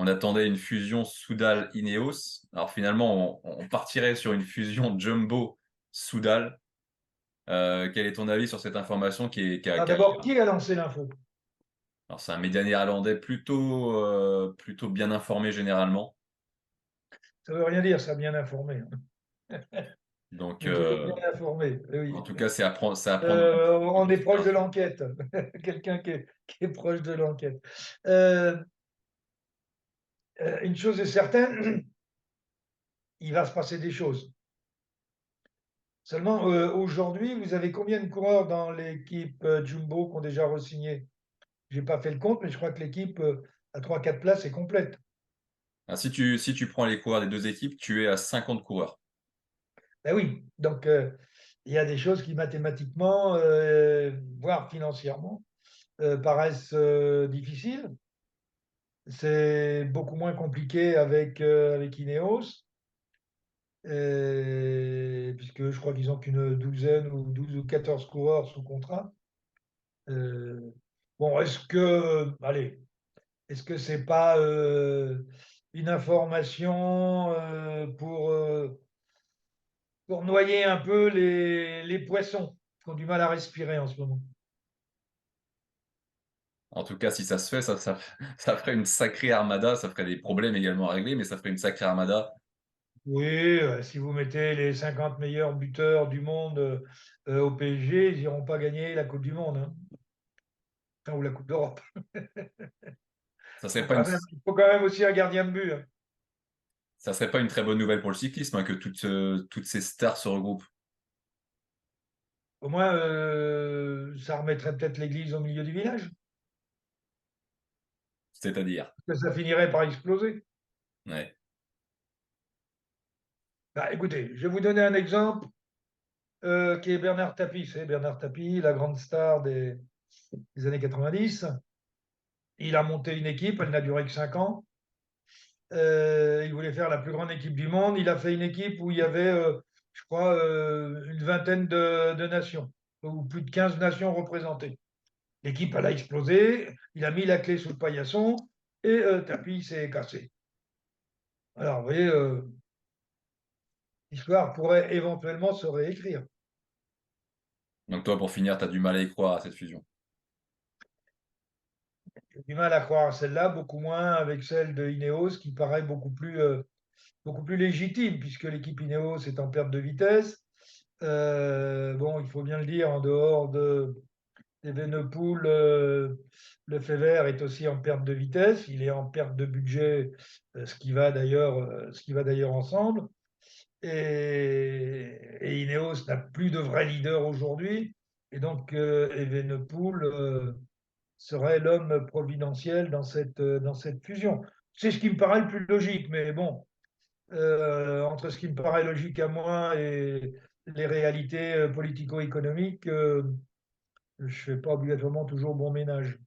On attendait une fusion Soudal-Ineos. Alors finalement, on partirait sur une fusion Jumbo-Soudal. Quel est ton avis sur cette information Alors d'abord, qui a lancé l'info? Alors c'est un média néerlandais plutôt bien informé généralement. Ça veut rien dire, ça, bien informé. Donc On est toujours bien informé. en Oui. tout cas, c'est à prendre avec un peu On est proche de d'inspiration. l'enquête. Quelqu'un qui est proche de l'enquête. Euh, une chose est certaine, il va se passer des choses. Seulement, aujourd'hui, vous avez combien de coureurs dans l'équipe Jumbo qui ont déjà re-signé? Je n'ai pas fait le compte, mais je crois que l'équipe à 3-4 places est complète. Ah, si tu prends les coureurs des deux équipes, tu es à 50 coureurs. Ben oui, donc il y a des choses qui mathématiquement, voire financièrement, paraissent difficiles. C'est beaucoup moins compliqué avec Ineos, puisque je crois qu'ils n'ont qu'une douzaine ou 12 ou 14 coureurs sous contrat. Euh, bon, allez, est-ce que c'est pas une information pour noyer un peu les poissons qui ont du mal à respirer en ce moment? En tout cas, si ça se fait, ça ferait une sacrée armada. Ça ferait des problèmes également à régler, mais ça ferait une sacrée armada. Oui, si vous mettez les 50 meilleurs buteurs du monde au PSG, ils n'iront pas gagner la Coupe du Monde, hein. Enfin, ou la Coupe d'Europe. Ça serait pas une, Il faut quand même aussi un gardien de but, hein. ça serait pas une très bonne nouvelle pour le cyclisme, hein, que toutes ces stars se regroupent. Au moins, ça remettrait peut-être l'église au milieu du village, C'est-à-dire, que ça finirait par exploser. ouais. Bah, écoutez, je vais vous donner un exemple qui est Bernard Tapie. C'est Bernard Tapie, la grande star des années 90. Il a monté une équipe, elle n'a duré que 5 ans. Il voulait faire la plus grande équipe du monde. Il a fait une équipe où il y avait, je crois, une vingtaine de nations, ou plus de 15 nations représentées. L'équipe, elle a explosé. Il a mis la clé sous le paillasson et Tapi s'est cassé. Alors, vous voyez, l'histoire pourrait éventuellement se réécrire. Donc toi, pour finir, tu as du mal à y croire à cette fusion. J'ai du mal à croire à celle-là, beaucoup moins avec celle de Ineos, qui paraît beaucoup plus légitime, puisque l'équipe Ineos est en perte de vitesse. Bon, il faut bien le dire, en dehors d'Evenepoel, Lefebvre est aussi en perte de vitesse. Il est en perte de budget, ce qui va d'ailleurs ensemble. Et Ineos n'a plus de vrai leader aujourd'hui. Et donc, Evenepoel serait l'homme providentiel dans cette fusion. C'est ce qui me paraît le plus logique, mais bon, entre ce qui me paraît logique à moi et les réalités politico-économiques, je ne fais pas obligatoirement toujours bon ménage.